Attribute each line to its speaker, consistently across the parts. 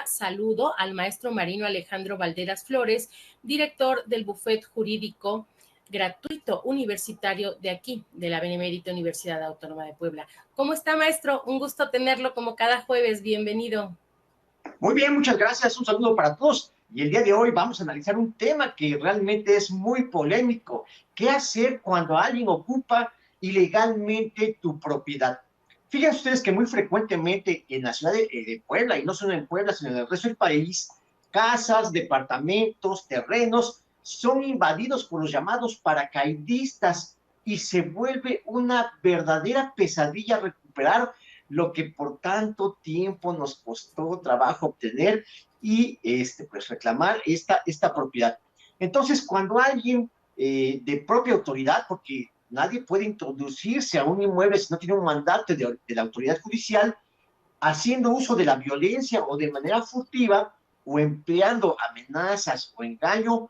Speaker 1: ahora saludo al maestro marino Alejandro Valderas Flores, director del bufet jurídico gratuito universitario de aquí, de la Benemérita Universidad Autónoma de Puebla. ¿Cómo está, maestro? Un gusto tenerlo como cada jueves. Bienvenido.
Speaker 2: Muy bien, muchas gracias. Un saludo para todos. Y el día de hoy vamos a analizar un tema que realmente es muy polémico. ¿Qué hacer cuando alguien ocupa ilegalmente tu propiedad? Fíjense ustedes que muy frecuentemente en la ciudad de Puebla, y no solo en Puebla, sino en el resto del país, casas, departamentos, terrenos son invadidos por los llamados paracaidistas y se vuelve una verdadera pesadilla recuperar lo que por tanto tiempo nos costó trabajo obtener y pues reclamar esta propiedad. Entonces, cuando alguien de propia autoridad, porque nadie puede introducirse a un inmueble si no tiene un mandato de la autoridad judicial, haciendo uso de la violencia o de manera furtiva o empleando amenazas o engaño,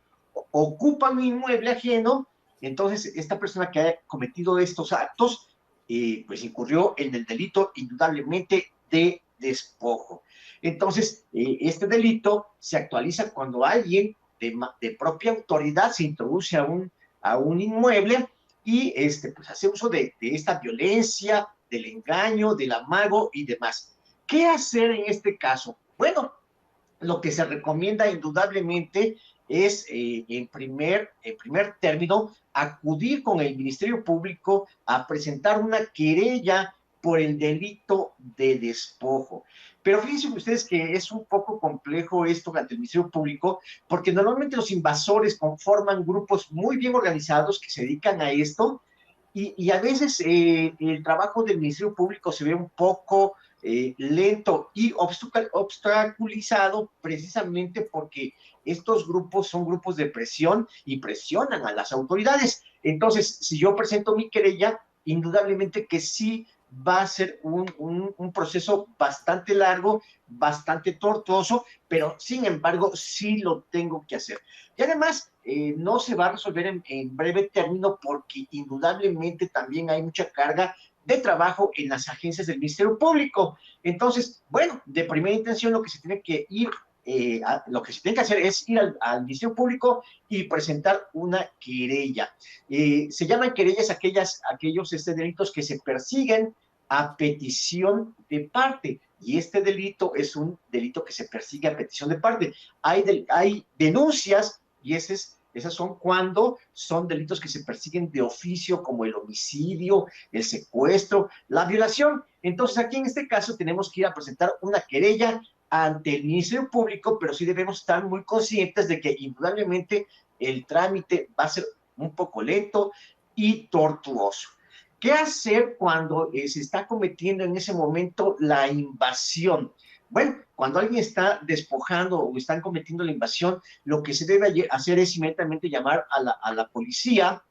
Speaker 2: ocupa un inmueble ajeno, entonces esta persona que ha cometido estos actos, pues incurrió en el delito indudablemente de despojo. Entonces, este delito se actualiza cuando alguien de propia autoridad se introduce a un inmueble y pues hace uso de esta violencia, del engaño, del amago y demás. ¿Qué hacer en este caso? Bueno, lo que se recomienda indudablemente es, en primer término, acudir con el Ministerio Público a presentar una querella por el delito de despojo. Pero fíjense ustedes que es un poco complejo esto ante el Ministerio Público, porque normalmente los invasores conforman grupos muy bien organizados que se dedican a esto, y a veces el trabajo del Ministerio Público se ve un poco lento y obstaculizado precisamente porque estos grupos son grupos de presión y presionan a las autoridades. Entonces, si yo presento mi querella, indudablemente que sí va a ser un proceso bastante largo, bastante tortuoso, pero sin embargo sí lo tengo que hacer. Y además, no se va a resolver en breve término porque indudablemente también hay mucha carga de trabajo en las agencias del Ministerio Público. Entonces, bueno, de primera intención lo que se tiene que ir, lo que se tiene que hacer es ir al Ministerio Público y presentar una querella. Se llaman querellas aquellos delitos que se persiguen a petición de parte, y este delito es un delito que se persigue a petición de parte. Hay denuncias y esas son cuando son delitos que se persiguen de oficio, como el homicidio, el secuestro, la violación. Entonces, aquí en este caso tenemos que ir a presentar una querella ante el Ministerio Público, pero sí debemos estar muy conscientes de que indudablemente el trámite va a ser un poco lento y tortuoso. ¿Qué hacer cuando se está cometiendo en ese momento la invasión? Bueno, cuando alguien está despojando o están cometiendo la invasión, lo que se debe hacer es inmediatamente llamar a la policía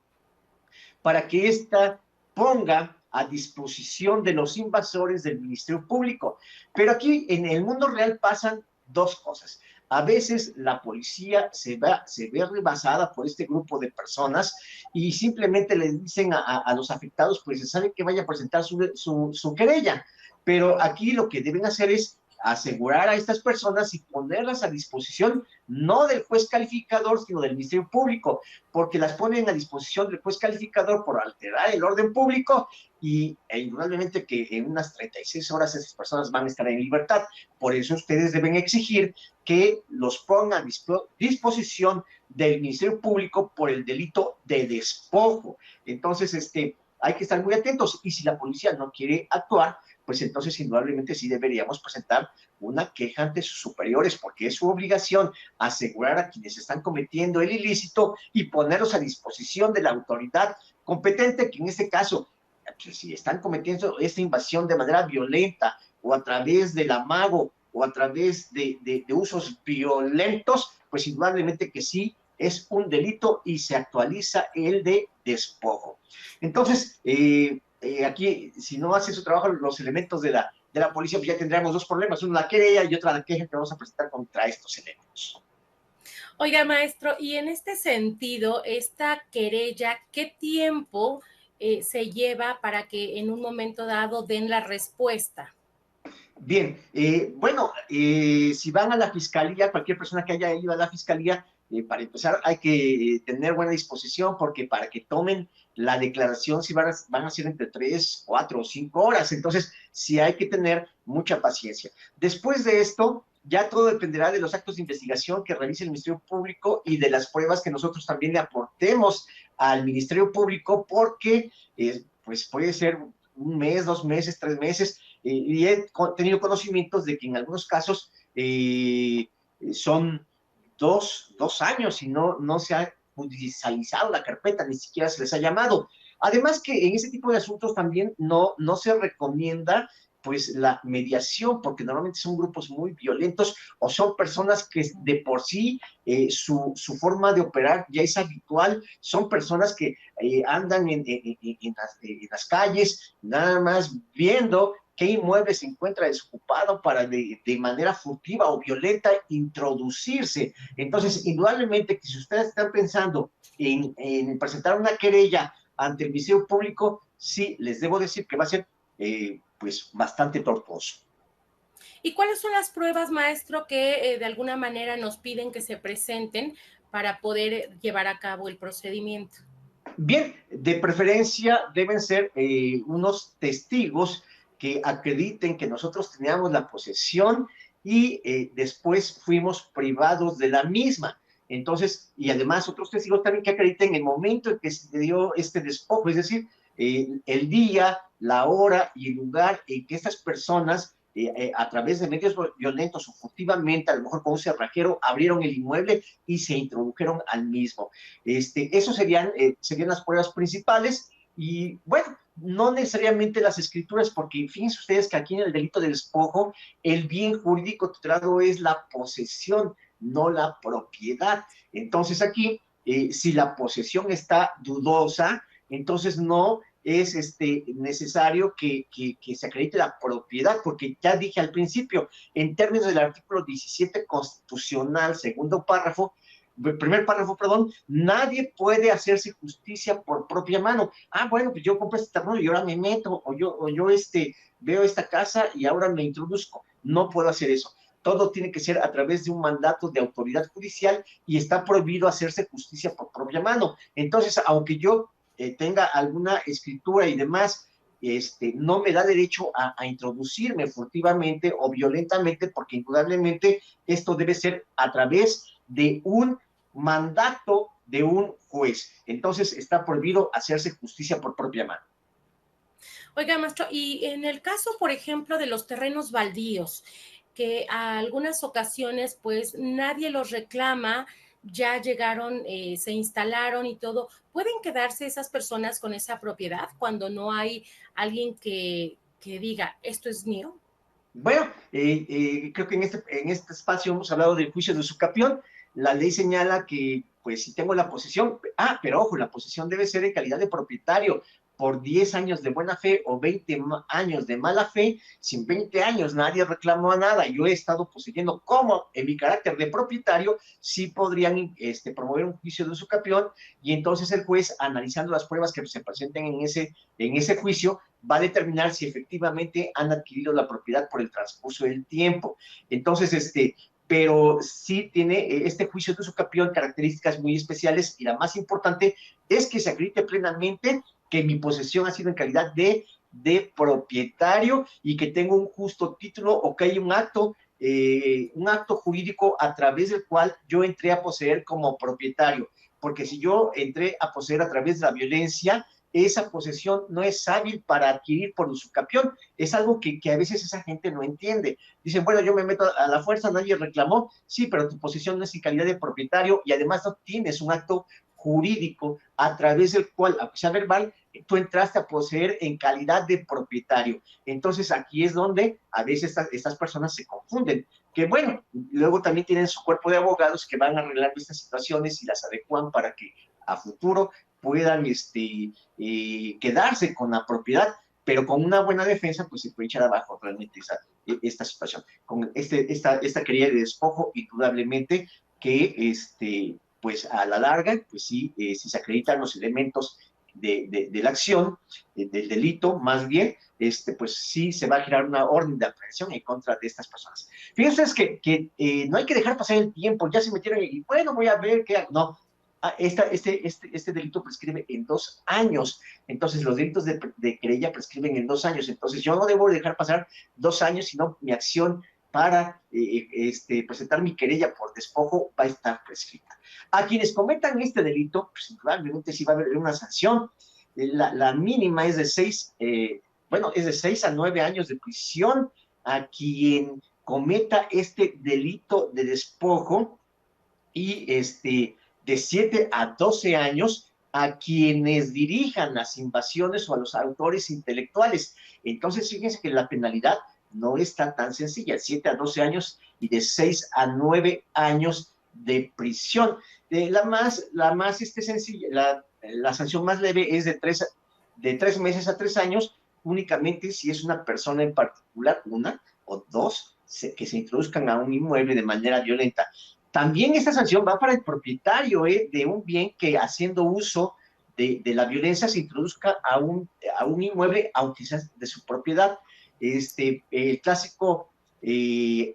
Speaker 2: para que ésta ponga a disposición de los invasores del Ministerio Público. Pero aquí en el mundo real pasan dos cosas. A veces la policía se ve rebasada por este grupo de personas y simplemente le dicen a los afectados, pues se sabe que vaya a presentar su querella. Pero aquí lo que deben hacer es asegurar a estas personas y ponerlas a disposición no del juez calificador, sino del Ministerio Público, porque las ponen a disposición del juez calificador por alterar el orden público e indudablemente que en unas 36 horas esas personas van a estar en libertad. Por eso ustedes deben exigir que los pongan a disposición del Ministerio Público por el delito de despojo. Entonces, hay que estar muy atentos y si la policía no quiere actuar, pues entonces indudablemente sí deberíamos presentar una queja ante sus superiores, porque es su obligación asegurar a quienes están cometiendo el ilícito y ponerlos a disposición de la autoridad competente, que en este caso, pues, si están cometiendo esta invasión de manera violenta o a través del amago o a través de usos violentos, pues indudablemente que sí es un delito y se actualiza el de despojo. Entonces, aquí, si no hace su trabajo los elementos de la policía, pues ya tendríamos dos problemas, una la querella y otra la queja que vamos a presentar contra estos elementos.
Speaker 1: Oiga, maestro, y en este sentido, esta querella, ¿qué tiempo se lleva para que en un momento dado den la respuesta?
Speaker 2: Bien, bueno, si van a la fiscalía, cualquier persona que haya ido a la fiscalía, para empezar hay que tener buena disposición porque para que tomen la declaración si van a ser entre 3, 4 o 5 horas, entonces sí hay que tener mucha paciencia. Después de esto, ya todo dependerá de los actos de investigación que realice el Ministerio Público y de las pruebas que nosotros también le aportemos al Ministerio Público porque pues puede ser 1 mes, 2 meses, 3 meses, y he tenido conocimientos de que en algunos casos son 2 años y no se ha judicializado la carpeta, ni siquiera se les ha llamado. Además que en ese tipo de asuntos también no se recomienda pues la mediación, porque normalmente son grupos muy violentos o son personas que de por sí su forma de operar ya es habitual, son personas que andan en las calles nada más viendo qué inmueble se encuentra desocupado para de manera furtiva o violenta introducirse. Entonces, indudablemente que si ustedes están pensando en presentar una querella ante el Ministerio Público, sí, les debo decir que va a ser pues bastante tortuoso.
Speaker 1: ¿Y cuáles son las pruebas, maestro, que de alguna manera nos piden que se presenten para poder llevar a cabo el procedimiento?
Speaker 2: Bien, de preferencia deben ser unos testigos que acrediten que nosotros teníamos la posesión y después fuimos privados de la misma. Entonces, y además otros testigos también que acrediten el momento en que se dio este despojo, es decir, el día, la hora y el lugar en que estas personas, a través de medios violentos o furtivamente, a lo mejor con un cerrajero, abrieron el inmueble y se introdujeron al mismo. Esos serían las pruebas principales y bueno, no necesariamente las escrituras, porque fíjense ustedes que aquí en el delito de despojo, el bien jurídico tutelado es la posesión, no la propiedad. Entonces aquí, si la posesión está dudosa, entonces no es necesario que se acredite la propiedad, porque ya dije al principio, en términos del artículo 17 constitucional, segundo párrafo, primer párrafo, perdón, nadie puede hacerse justicia por propia mano. Ah, bueno, pues yo compré este terreno y ahora me meto, o yo veo esta casa y ahora me introduzco. No puedo hacer eso. Todo tiene que ser a través de un mandato de autoridad judicial y está prohibido hacerse justicia por propia mano. Entonces, aunque yo tenga alguna escritura y demás, no me da derecho a introducirme furtivamente o violentamente, porque indudablemente esto debe ser a través de un mandato de un juez. Entonces está prohibido hacerse justicia por propia mano.
Speaker 1: Oiga, maestro, y en el caso, por ejemplo, de los terrenos baldíos, que a algunas ocasiones, pues nadie los reclama, ya llegaron, se instalaron y todo, ¿pueden quedarse esas personas con esa propiedad cuando no hay alguien que diga, esto es mío?
Speaker 2: Bueno, creo que en este espacio hemos hablado del juicio de usucapión. La ley señala que, pues, si tengo la posesión, pero ojo, la posesión debe ser en calidad de propietario por 10 años de buena fe o 20 años de mala fe. Si en 20 años nadie reclamó nada, yo he estado poseyendo como en mi carácter de propietario, sí podrían promover un juicio de usucapión y entonces el juez, analizando las pruebas que se presenten en ese juicio, va a determinar si efectivamente han adquirido la propiedad por el transcurso del tiempo. Entonces, pero sí tiene este juicio de usucapión características muy especiales y la más importante es que se acredite plenamente que mi posesión ha sido en calidad de propietario y que tengo un justo título o que hay un acto jurídico a través del cual yo entré a poseer como propietario. Porque si yo entré a poseer a través de la violencia, esa posesión no es hábil para adquirir por usucapión. Es algo que a veces esa gente no entiende. Dicen, bueno, yo me meto a la fuerza, nadie reclamó, sí, pero tu posesión no es en calidad de propietario y además no tienes un acto jurídico a través del cual, aunque sea verbal, tú entraste a poseer en calidad de propietario. Entonces aquí es donde a veces estas personas se confunden. Que bueno, luego también tienen su cuerpo de abogados que van arreglando estas situaciones y las adecuan para que a futuro puedan quedarse con la propiedad, pero con una buena defensa, pues se puede echar abajo realmente esta situación. Con esta querella de despojo, indudablemente que pues a la larga, pues sí, si se acreditan los elementos de la acción, del delito, más bien, pues sí se va a girar una orden de aprehensión en contra de estas personas. Fíjense que no hay que dejar pasar el tiempo, ya se metieron y bueno, voy a ver qué hago. No, este delito prescribe en 2 años, entonces los delitos de querella prescriben en 2 años, entonces yo no debo dejar pasar 2 años, sino mi acción para presentar mi querella por despojo va a estar prescrita. A quienes cometan este delito, pues probablemente sí va a haber una sanción. La mínima es de 6 a 9 años de prisión a quien cometa este delito de despojo y de 7 a 12 años a quienes dirijan las invasiones o a los autores intelectuales. Entonces, fíjense que la penalidad no está tan sencilla, 7 a 12 años y de 6 a 9 años de prisión. La más sencilla, la sanción más leve es de 3 meses a 3 años, únicamente si es una persona en particular, una o dos, que se introduzcan a un inmueble de manera violenta. También esta sanción va para el propietario de un bien que haciendo uso de la violencia se introduzca a un inmueble, aunque sea de su propiedad. El clásico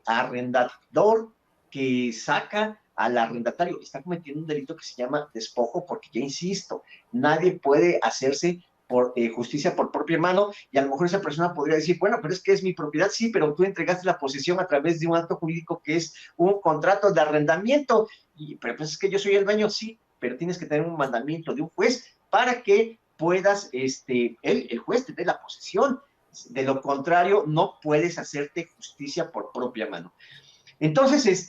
Speaker 2: arrendador que saca al arrendatario está cometiendo un delito que se llama despojo, porque ya insisto, nadie puede hacerse por justicia por propia mano, y a lo mejor esa persona podría decir, bueno, pero es que es mi propiedad, sí, pero tú entregaste la posesión a través de un acto jurídico que es un contrato de arrendamiento, pero pues es que yo soy el dueño, sí, pero tienes que tener un mandamiento de un juez para que puedas, el juez te dé la posesión, de lo contrario no puedes hacerte justicia por propia mano. Entonces,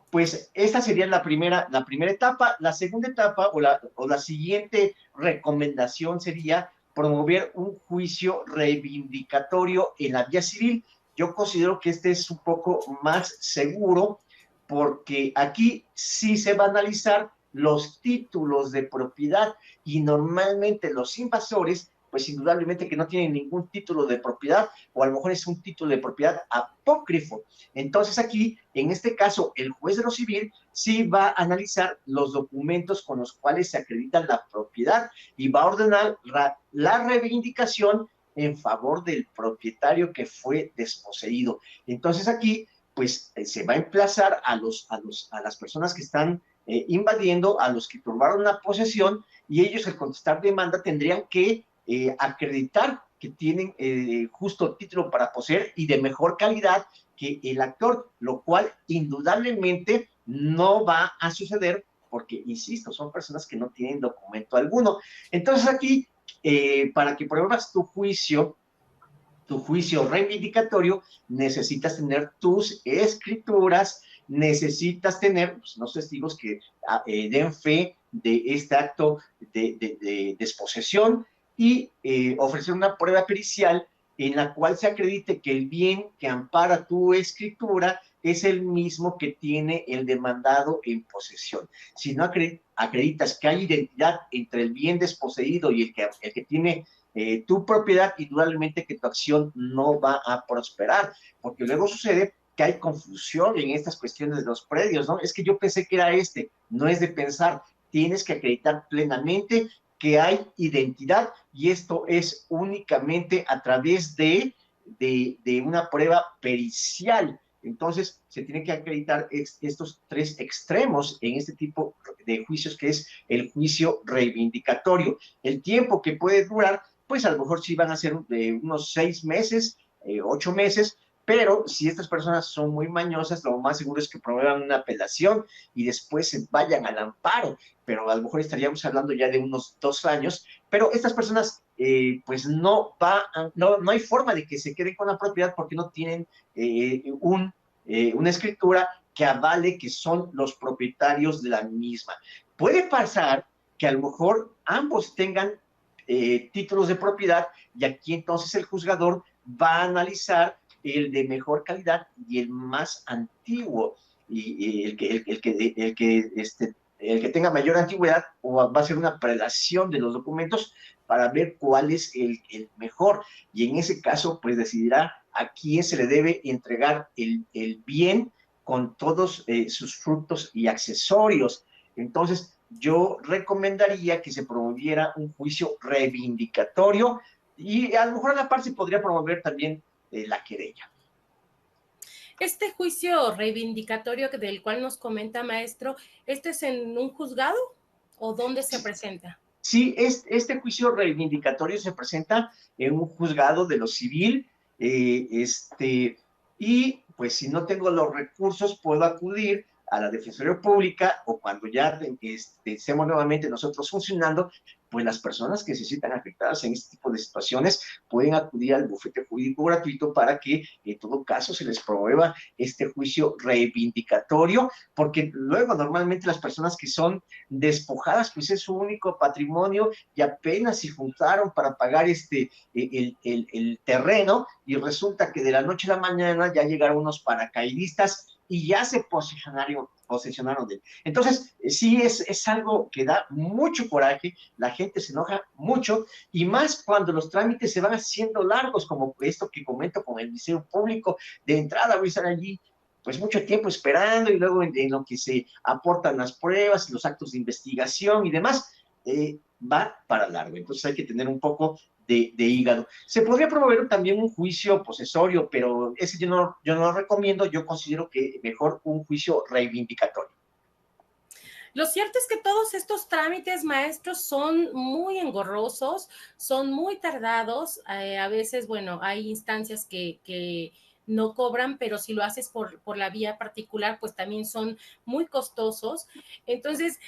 Speaker 2: pues esta sería la primera etapa. La segunda etapa o la siguiente recomendación sería promover un juicio reivindicatorio en la vía civil. Yo considero que este es un poco más seguro porque aquí sí se va a analizar los títulos de propiedad y normalmente los invasores, pues indudablemente que no tienen ningún título de propiedad o a lo mejor es un título de propiedad apócrifo. Entonces aquí, en este caso, el juez de lo civil sí va a analizar los documentos con los cuales se acredita la propiedad y va a ordenar la reivindicación en favor del propietario que fue desposeído. Entonces aquí, pues, se va a emplazar a las personas que están invadiendo, a los que turbaron la posesión, y ellos al contestar demanda tendrían que acreditar que tienen justo título para poseer y de mejor calidad que el actor, lo cual indudablemente no va a suceder porque, insisto, son personas que no tienen documento alguno. Entonces aquí, para que pruebas tu juicio reivindicatorio, necesitas tener tus escrituras, necesitas tener pues, los testigos que den fe de este acto de desposesión y ofrecer una prueba pericial en la cual se acredite que el bien que ampara tu escritura es el mismo que tiene el demandado en posesión. Si no acreditas que hay identidad entre el bien desposeído y el que tiene tu propiedad, indudablemente que tu acción no va a prosperar, porque luego sucede que hay confusión en estas cuestiones de los predios, ¿no? Es que yo pensé que era no es de pensar, tienes que acreditar plenamente que hay identidad y esto es únicamente a través de una prueba pericial. Entonces, se tiene que acreditar estos 3 extremos en este tipo de juicios, que es el juicio reivindicatorio. El tiempo que puede durar, pues a lo mejor sí van a ser unos 6 meses, 8 meses, pero si estas personas son muy mañosas, lo más seguro es que promuevan una apelación y después se vayan al amparo, pero a lo mejor estaríamos hablando ya de unos 2 años, pero estas personas, pues no hay forma de que se queden con la propiedad porque no tienen una escritura que avale que son los propietarios de la misma. Puede pasar que a lo mejor ambos tengan títulos de propiedad y aquí entonces el juzgador va a analizar el de mejor calidad y el más antiguo y el que tenga mayor antigüedad o va a ser una prelación de los documentos para ver cuál es el mejor y en ese caso pues decidirá a quién se le debe entregar el bien con todos sus frutos y accesorios. Entonces, yo recomendaría que se promoviera un juicio reivindicatorio y a lo mejor a la par se podría promover también la querella.
Speaker 1: Este juicio reivindicatorio del cual nos comenta, maestro, ¿este es en un juzgado o dónde se presenta?
Speaker 2: Sí, este juicio reivindicatorio se presenta en un juzgado de lo civil, y pues si no tengo los recursos puedo acudir a la Defensoría Pública o cuando ya estemos nuevamente nosotros funcionando, pues las personas que se sientan afectadas en este tipo de situaciones pueden acudir al bufete jurídico gratuito para que en todo caso se les promueva este juicio reivindicatorio, porque luego normalmente las personas que son despojadas, pues es su único patrimonio y apenas si juntaron para pagar el terreno y resulta que de la noche a la mañana ya llegaron unos paracaidistas y ya se posesionaron de él. Entonces, sí es algo que da mucho coraje, la gente se enoja mucho y más cuando los trámites se van haciendo largos, como esto que comento con el Ministerio Público, de entrada voy a estar allí pues mucho tiempo esperando y luego en lo que se aportan las pruebas, los actos de investigación y demás, va para largo. Entonces hay que tener un poco de hígado. Se podría promover también un juicio posesorio, pero ese yo no lo recomiendo, yo considero que mejor un juicio reivindicatorio.
Speaker 1: Lo cierto es que todos estos trámites, maestros, son muy engorrosos, son muy tardados. A veces, bueno, hay instancias que no cobran, pero si lo haces por la vía particular, pues también son muy costosos. Entonces,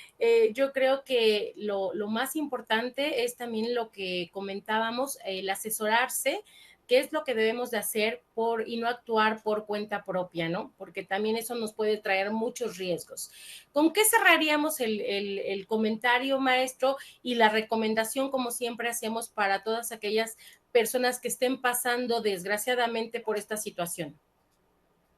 Speaker 1: yo creo que lo más importante es también lo que comentábamos, el asesorarse, qué es lo que debemos de hacer y no actuar por cuenta propia, ¿no? Porque también eso nos puede traer muchos riesgos. ¿Con qué cerraríamos el comentario, maestro, y la recomendación, como siempre hacemos, para todas aquellas personas que estén pasando desgraciadamente por esta situación?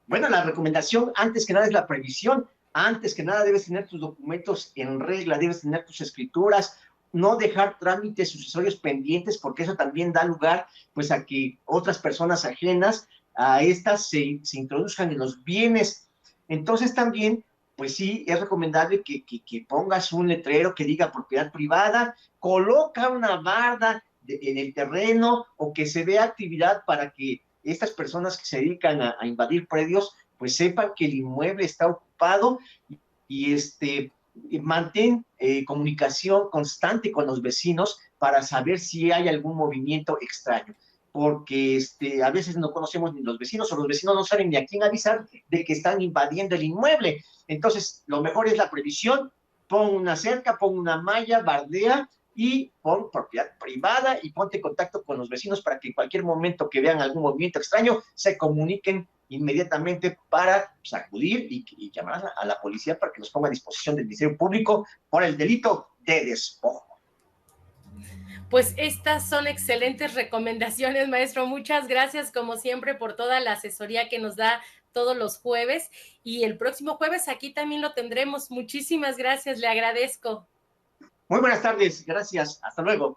Speaker 2: Bueno, la recomendación antes que nada es la previsión. Antes que nada debes tener tus documentos en regla, debes tener tus escrituras, no dejar trámites sucesorios pendientes, porque eso también da lugar pues a que otras personas ajenas a estas se introduzcan en los bienes. Entonces también, pues sí, es recomendable que pongas un letrero que diga propiedad privada, coloca una barda en el terreno o que se vea actividad para que estas personas que se dedican a invadir predios, pues sepan que el inmueble está ocupado y mantén comunicación constante con los vecinos para saber si hay algún movimiento extraño, porque a veces no conocemos ni los vecinos o los vecinos no saben ni a quién avisar de que están invadiendo el inmueble. Entonces, lo mejor es la previsión, pon una cerca, pon una malla, bardea y pon propiedad privada y ponte en contacto con los vecinos para que en cualquier momento que vean algún movimiento extraño se comuniquen inmediatamente para pues, acudir y llamar a la policía para que nos ponga a disposición del Ministerio Público por el delito de despojo.
Speaker 1: Pues estas son excelentes recomendaciones, maestro. Muchas gracias, como siempre, por toda la asesoría que nos da todos los jueves. Y el próximo jueves aquí también lo tendremos. Muchísimas gracias, le agradezco.
Speaker 2: Muy buenas tardes, gracias, hasta luego.